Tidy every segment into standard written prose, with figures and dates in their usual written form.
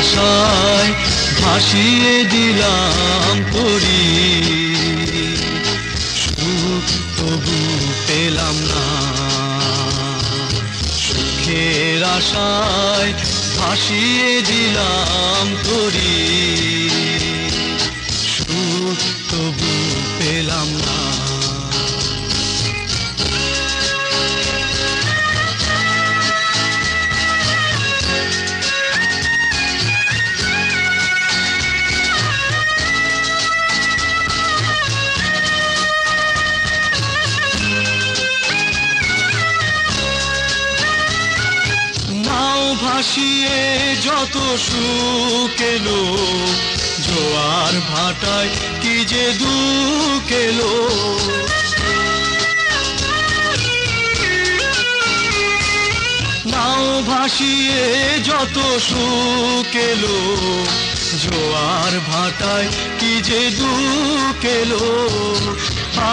আশায় ভাসিয়ে দিলাম তরি, সুখ তবু পেলাম না। সুখের আশায় ভাসিয়ে দিলাম তরি, সুখ তবু পেলাম না। ভাসিয়ে যত সুখ এলো, জোয়ার ভাটায় কি যে দুঃখ এলো। নাও ভাসিয়ে যত সুখ এলো, জোয়ার ভাটায় কি যে দুঃখ এলো।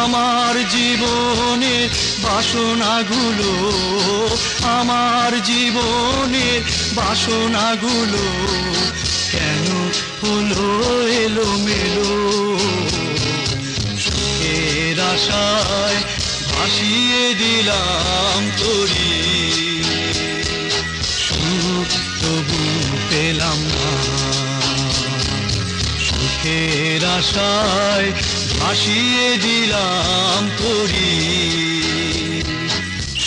আমার জীবনের বাসনাগুলো, আমার জীবনের বাসনাগুলো কেন হলো এলোমেলো। সুখের আশায় ভাসিয়ে দিলাম তরি, সুখ তবু পেলাম না। সুখের আশায় ভাসিয়ে দিলাম তরি,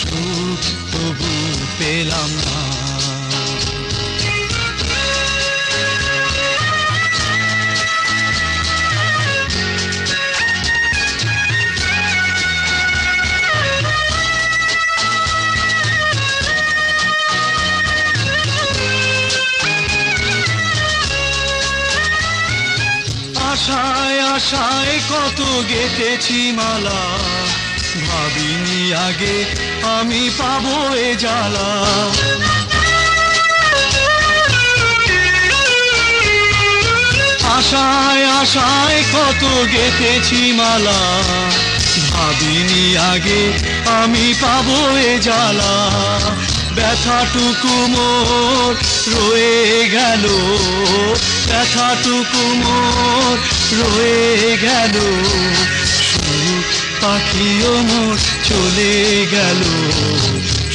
সুখ তবু পেলাম না। আশায় আশায় কত গেঁথেছি মালা, ভাবিনি আগে আমি পাবো এ জ্বালা। আশায় আশায় কত গেঁথেছি মালা, ভাবিনি আগে আমি পাবো এ জ্বালা। ব্যথাটুকু মোর রয়ে গেল, ব্যথাটুকু মোর রয়ে গেল। সুখ পাখিও মোর চলে গেল।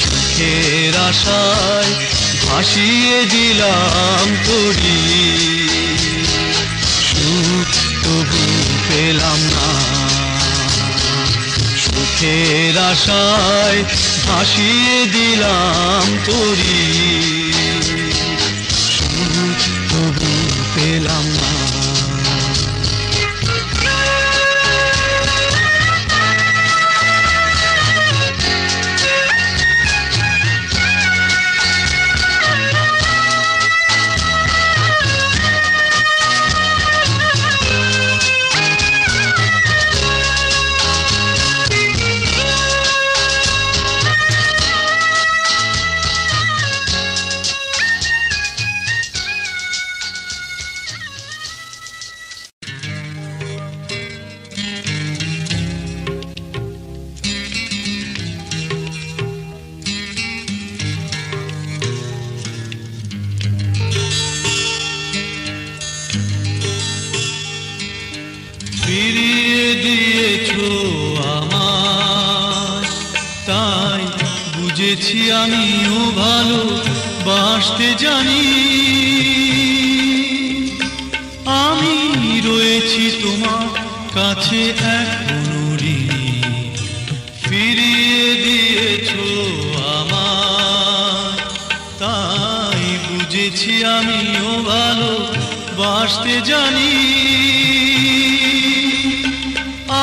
সুখের আশায় ভাসিয়ে দিলাম তরি, সুখ তবু পেলাম না। সুখের আশায় ভাসিয়ে দিলাম তরি, সুখ তবু পেলাম না। ফিরিয়ে দিয়েছো আমায়, তাই বুঝেছি আমিও ভালো বাসতে জানি। আমি রয়েছি তোমার কাছে এখনো ঋণী। ফিরিয়ে দিয়েছো আমায়, তাই বুঝেছি আমিও ভালো বাসতে জানি।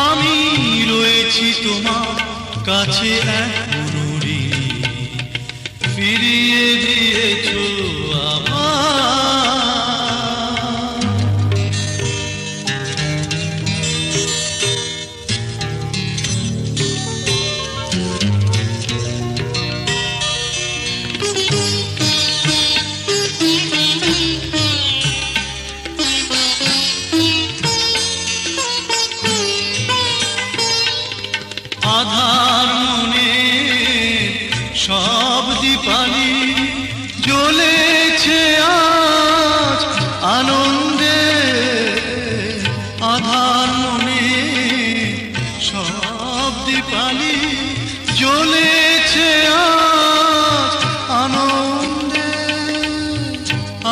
আমি রয়েছি তোমার কাছে এখনো ঋণী। ফিরিয়ে দিয়েছো আধার মনে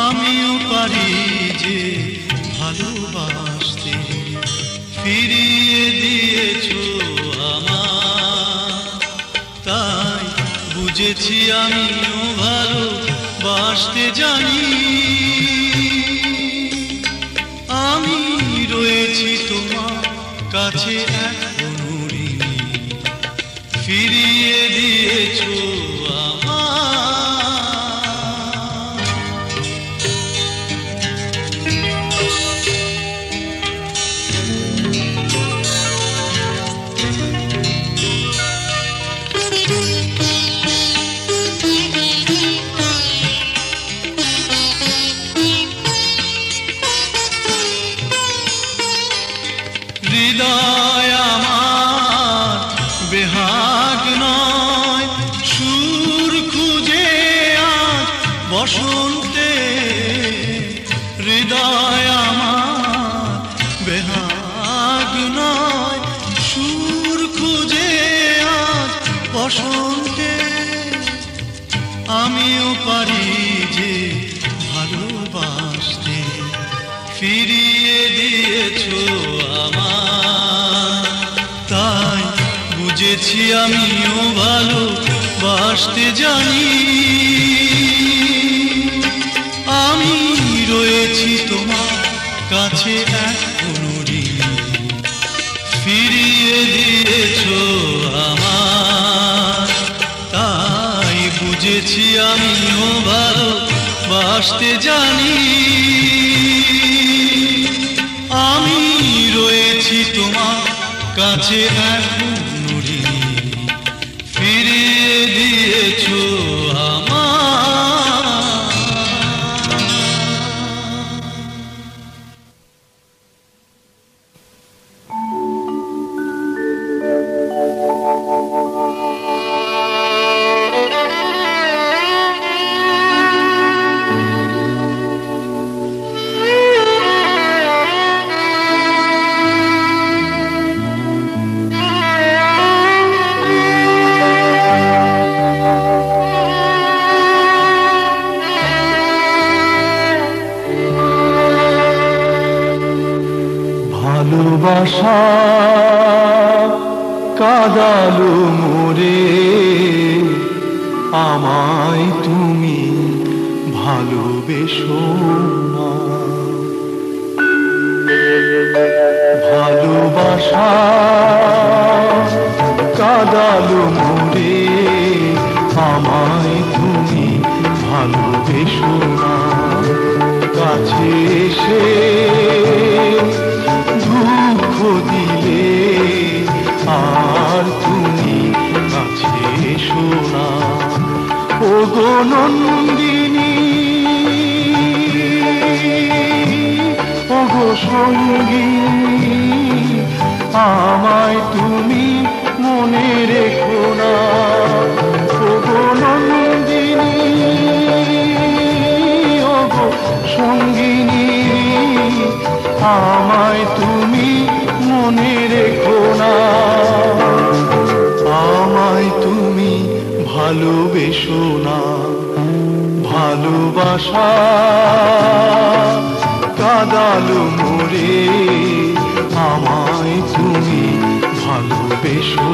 আমিও পারি যে ভালোবাসতে, ফিরিয়ে দিয়েছো আমার, তাই বুঝেছি আমিও ভালোবাসতে জানি। আমি রয়েছি তোমার কাছে এখনো ঋণী, ফিরিয়ে দিয়েছো হৃদয় আমার বেহাগ নয়, সুর খুঁজে আজ বসন্তে। হৃদয় আমার বেহাগ নয়, সুর খুঁজে আজ বসন্তে। আমিও পারি যে ভালোবাসতে, ফিরিয়ে দিয়েছো আমার, তাই বুঝেছি আমিও ভালোবাসতে জানি। আমি রয়েছি তোমার কাছে এখনো ঋণী, ফিরিয়ে দিয়েছো আমার, তাই বুঝেছি আমিও ভালোবাসতে জানি। আমি রয়েছি তোমার কাছে এখনো ঋণী, ফিরিয়ে দিয়েছো ভালোবাসা কাঁদালো মোরে, আমায় তুমি ভালোবেসো না। ভালোবাসা কাঁদালো মোরে, আমায় তুমি ভালোবেসো না। কাছে এসে দুঃখ দিলে আর তুমি কাছে এসো না। ওগো নন্দিনী, ওগো সঙ্গিনী, আমায় তুমি মনে রেখো না। ওগো নন্দিনী, ওগো সঙ্গিনী, আমায় তুমি মনে রেখো না। আমায় তুমি ভালোবেসো না। ভালোবাসা কাঁদালো মোরে, আমায় তুমি ভালোবেসো